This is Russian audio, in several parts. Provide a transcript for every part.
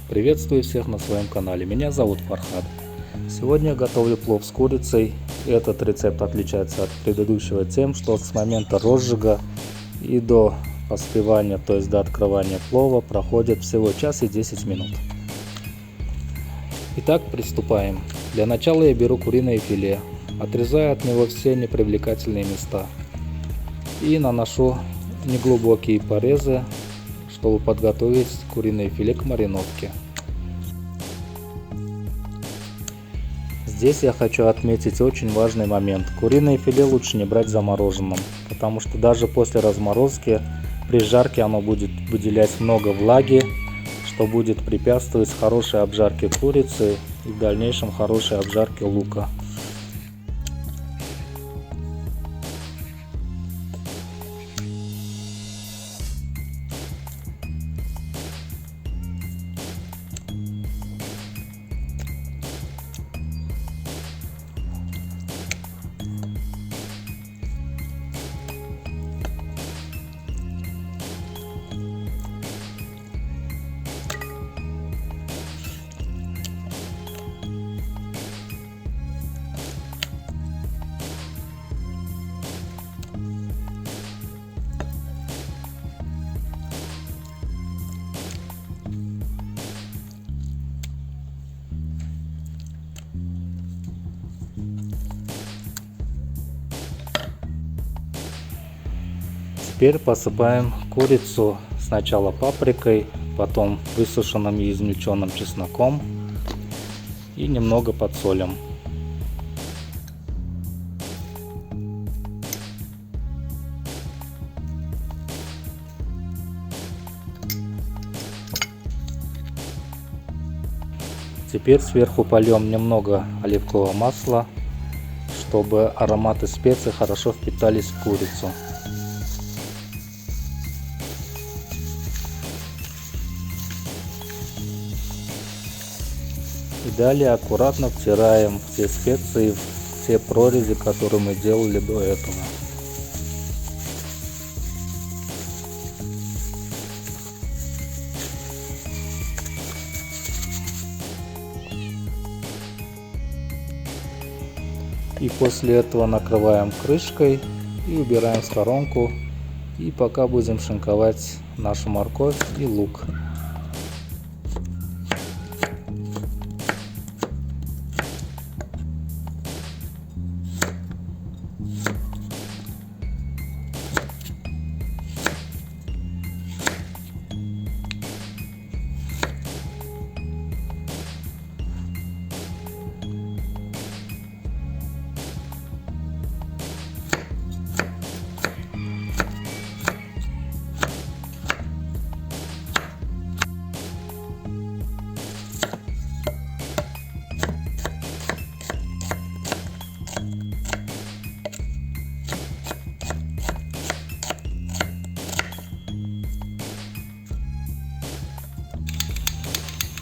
Приветствую всех на своем канале, меня зовут Фархад. Сегодня я готовлю плов с курицей. Этот рецепт отличается от предыдущего тем, что с момента розжига и до поспевания, то есть до открывания плова, проходит всего час и 10 минут. Итак, приступаем. Для начала я беру куриное филе, отрезаю от него все непривлекательные места и наношу неглубокие порезы, чтобы подготовить куриное филе к мариновке. Здесь я хочу отметить очень важный момент. Куриное филе лучше не брать замороженным, потому что даже после разморозки при жарке оно будет выделять много влаги, что будет препятствовать хорошей обжарке курицы и в дальнейшем хорошей обжарке лука. Теперь посыпаем курицу сначала паприкой, потом высушенным и измельченным чесноком и немного подсолим. Теперь сверху польем немного оливкового масла, чтобы ароматы специй хорошо впитались в курицу. И далее аккуратно втираем все специи в те прорези, которые мы делали до этого. И после этого накрываем крышкой и убираем в сторонку. И пока будем шинковать нашу морковь и лук.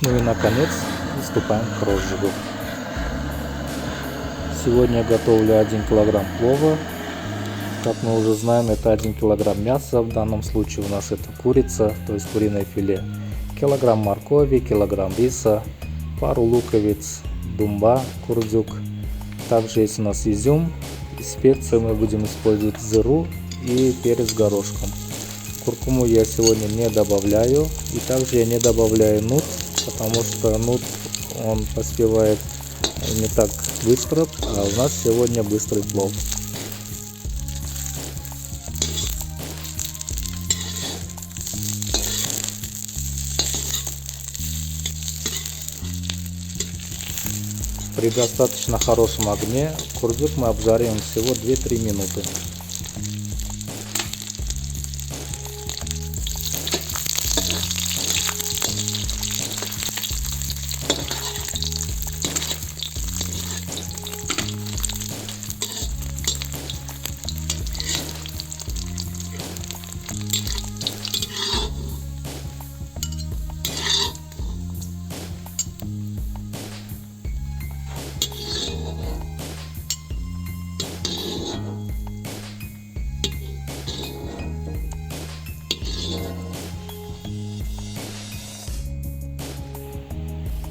Ну и наконец приступаем к розжигу. Сегодня я готовлю 1 килограмм плова. Как мы уже знаем, это 1 килограмм мяса, в данном случае у нас это курица, то есть куриное филе. Килограмм моркови, килограмм риса, пару луковиц, думба, курдюк. Также есть у нас изюм, и специи мы будем использовать зыру и перец горошком. Куркуму я сегодня не добавляю, и также я не добавляю нут, потому что нут он поспевает не так быстро, а у нас сегодня быстрый плов. При достаточно хорошем огне курдюк мы обжариваем всего 2-3 минуты.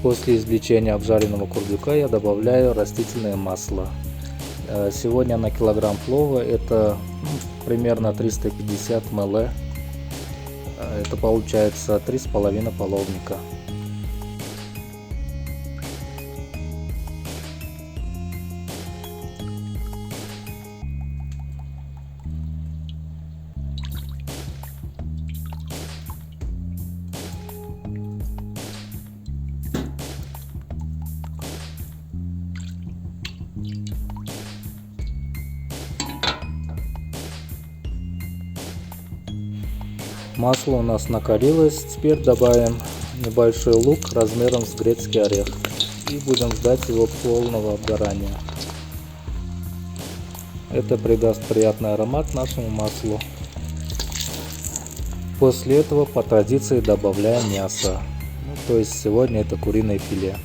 После извлечения обжаренного курдюка я добавляю растительное масло. Сегодня на килограмм плова это примерно 350 мл. Это получается 3,5 половника. Масло у нас накалилось, теперь добавим небольшой лук размером с грецкий орех и будем ждать его полного обгорания. Это придаст приятный аромат нашему маслу. После этого по традиции добавляем мясо, то есть сегодня это куриное филе.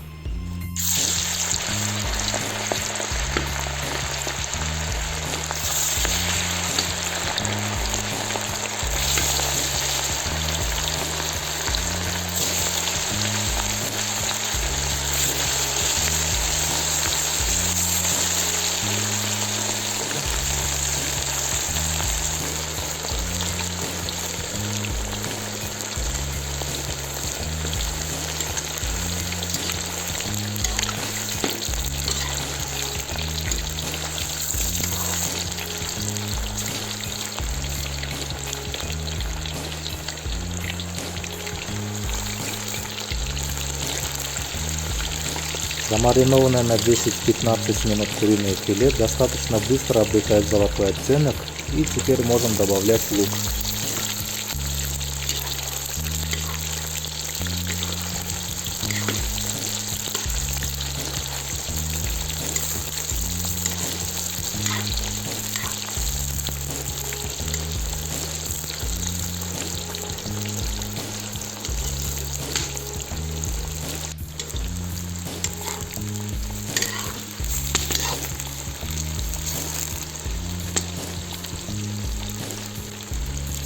Замаринованное на 10-15 минут куриное филе достаточно быстро обретает золотой оттенок, и теперь можем добавлять лук.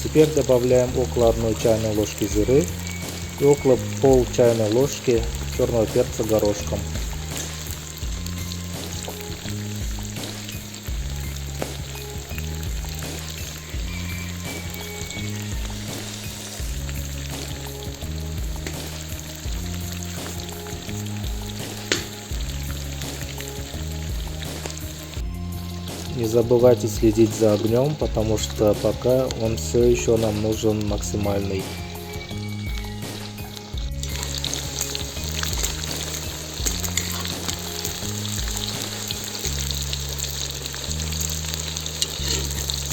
Теперь добавляем около 1 чайной ложки зиры и около пол чайной ложки черного перца горошком. Не забывайте следить за огнем, потому что пока он все еще нам нужен максимальный.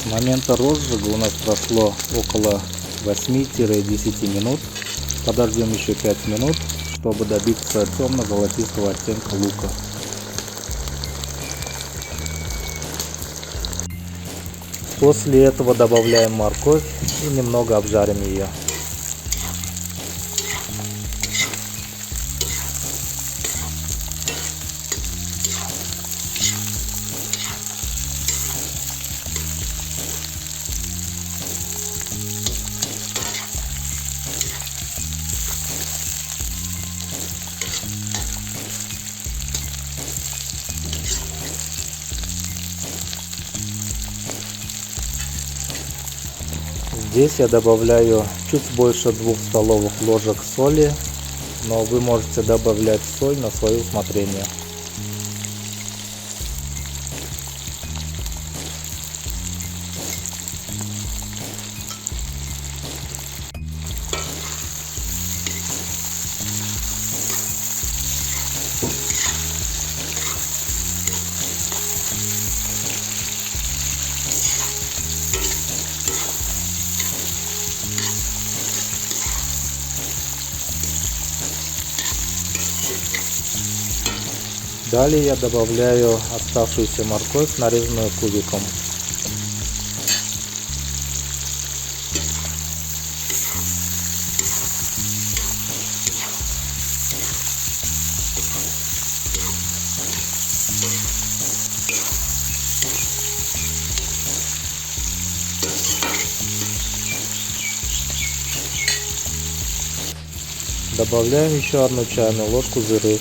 С момента розжига у нас прошло около 8-10 минут. Подождем еще 5 минут, чтобы добиться темно-золотистого оттенка лука. После этого добавляем морковь и немного обжарим ее. Здесь я добавляю чуть больше 2 столовых ложек соли, но вы можете добавлять соль на свое усмотрение. Далее я добавляю оставшуюся морковь, нарезанную кубиком. Добавляем еще 1 чайную ложку зиры.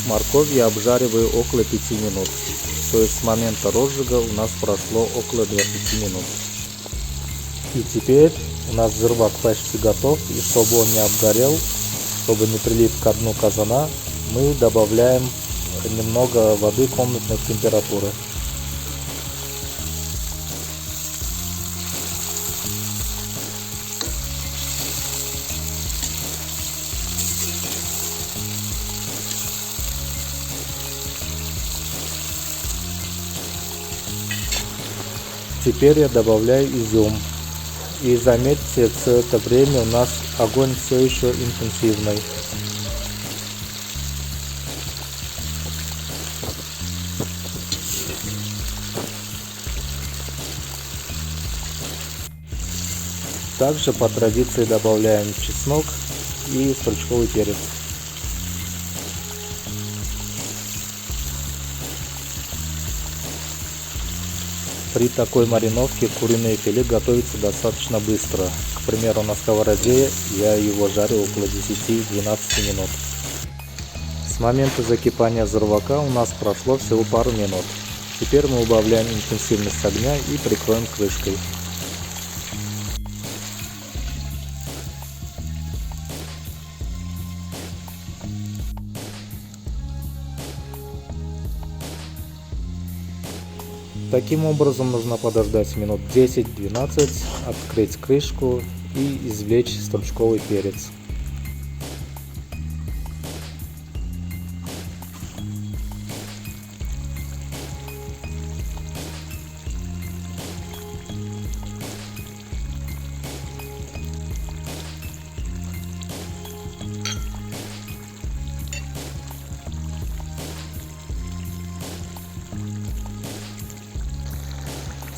Морковь я обжариваю около 5 минут. То есть с момента розжига у нас прошло около 20 минут. И теперь у нас зирвак почти готов. И чтобы он не обгорел, чтобы не прилип к дну казана, мы добавляем немного воды комнатной температуры. Теперь я добавляю изюм. И заметьте, все это время у нас огонь все еще интенсивный. Также по традиции добавляем чеснок и стручковый перец. При такой мариновке куриное филе готовится достаточно быстро. К примеру, на сковороде я его жарю около 10-12 минут. С момента закипания зирвака у нас прошло всего пару минут. Теперь мы убавляем интенсивность огня и прикроем крышкой. Таким образом нужно подождать минут 10-12, открыть крышку и извлечь стручковый перец.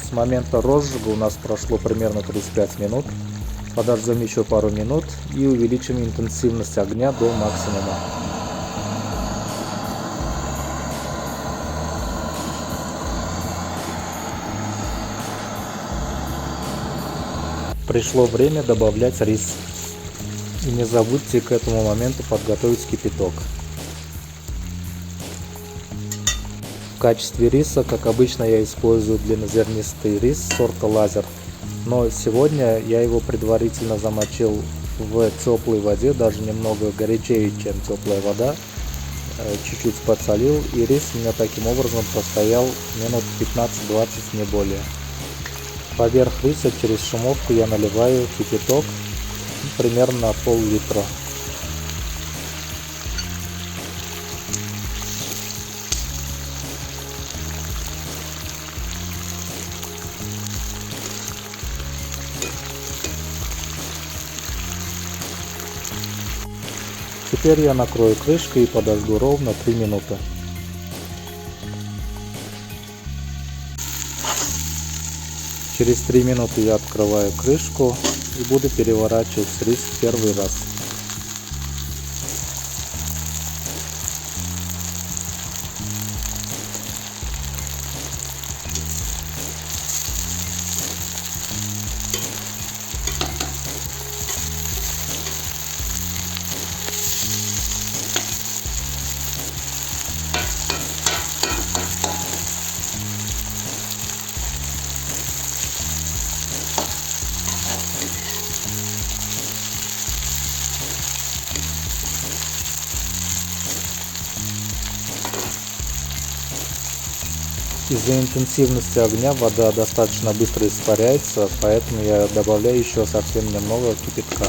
С момента розжига у нас прошло примерно 35 минут. Подождем еще пару минут и увеличим интенсивность огня до максимума. Пришло время добавлять рис. И не забудьте к этому моменту подготовить кипяток. В качестве риса, как обычно, я использую длиннозернистый рис сорта Лазер. Но сегодня я его предварительно замочил в теплой воде, даже немного горячее, чем теплая вода. Чуть-чуть подсолил, и рис у меня таким образом простоял минут 15-20, не более. Поверх риса через шумовку я наливаю кипяток примерно пол-литра. Теперь я накрою крышкой и подожду ровно 3 минуты. Через 3 минуты я открываю крышку и буду переворачивать рис в первый раз. Из-за интенсивности огня вода достаточно быстро испаряется, поэтому я добавляю еще совсем немного кипятка.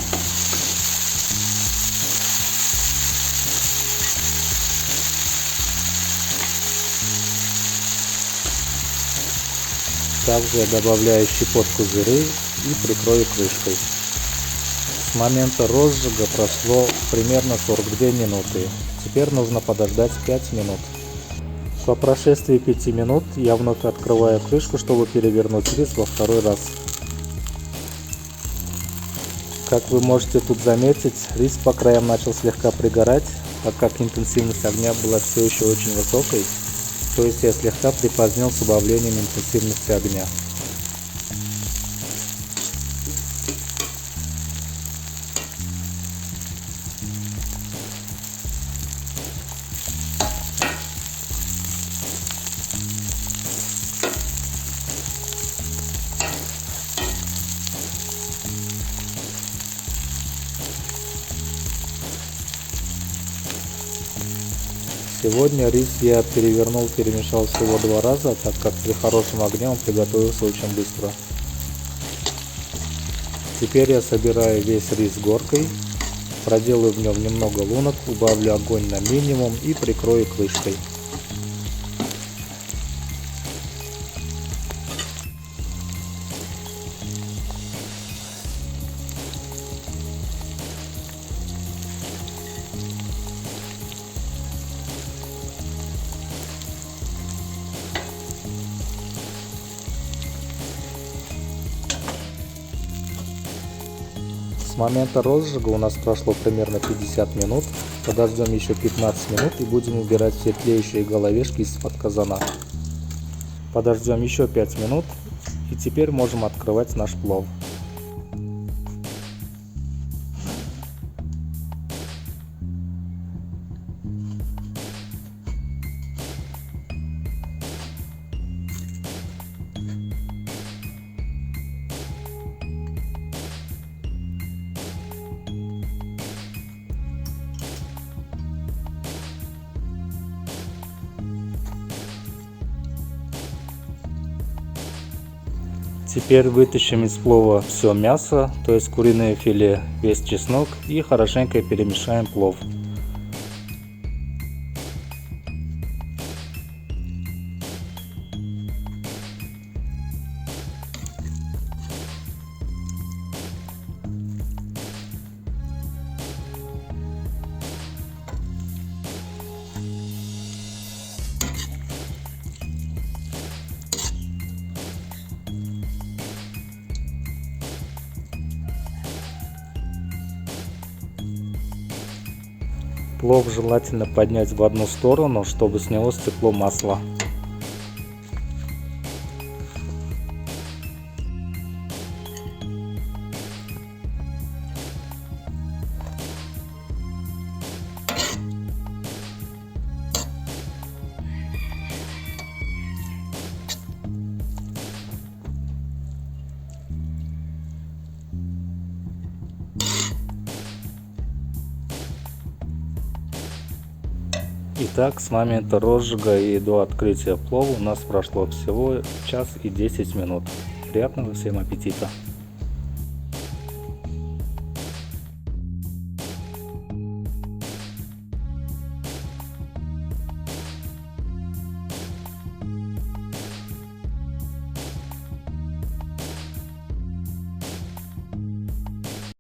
Также я добавляю щепотку зиры и прикрою крышкой. С момента розжига прошло примерно 42 минуты. Теперь нужно подождать 5 минут. По прошествии 5 минут я вновь открываю крышку, чтобы перевернуть рис во второй раз. Как вы можете тут заметить, рис по краям начал слегка пригорать, так как интенсивность огня была все еще очень высокой. то есть я слегка припозднил с убавлением интенсивности огня. Сегодня рис я перемешал всего 2 раза, так как при хорошем огне он приготовился очень быстро. Теперь я собираю весь рис горкой, проделаю в нем немного лунок, убавлю огонь на минимум и прикрою крышкой. С момента розжига у нас прошло примерно 50 минут. Подождем еще 15 минут и будем убирать все тлеющие головешки из-под казана. Подождем еще 5 минут и теперь можем открывать наш плов. Теперь вытащим из плова все мясо, то есть куриное филе, весь чеснок, и хорошенько перемешаем плов. Плов желательно поднять в одну сторону, чтобы снялось тепло масла. Итак, с момента розжига и до открытия плова у нас прошло всего 1 час и 10 минут. Приятного всем аппетита!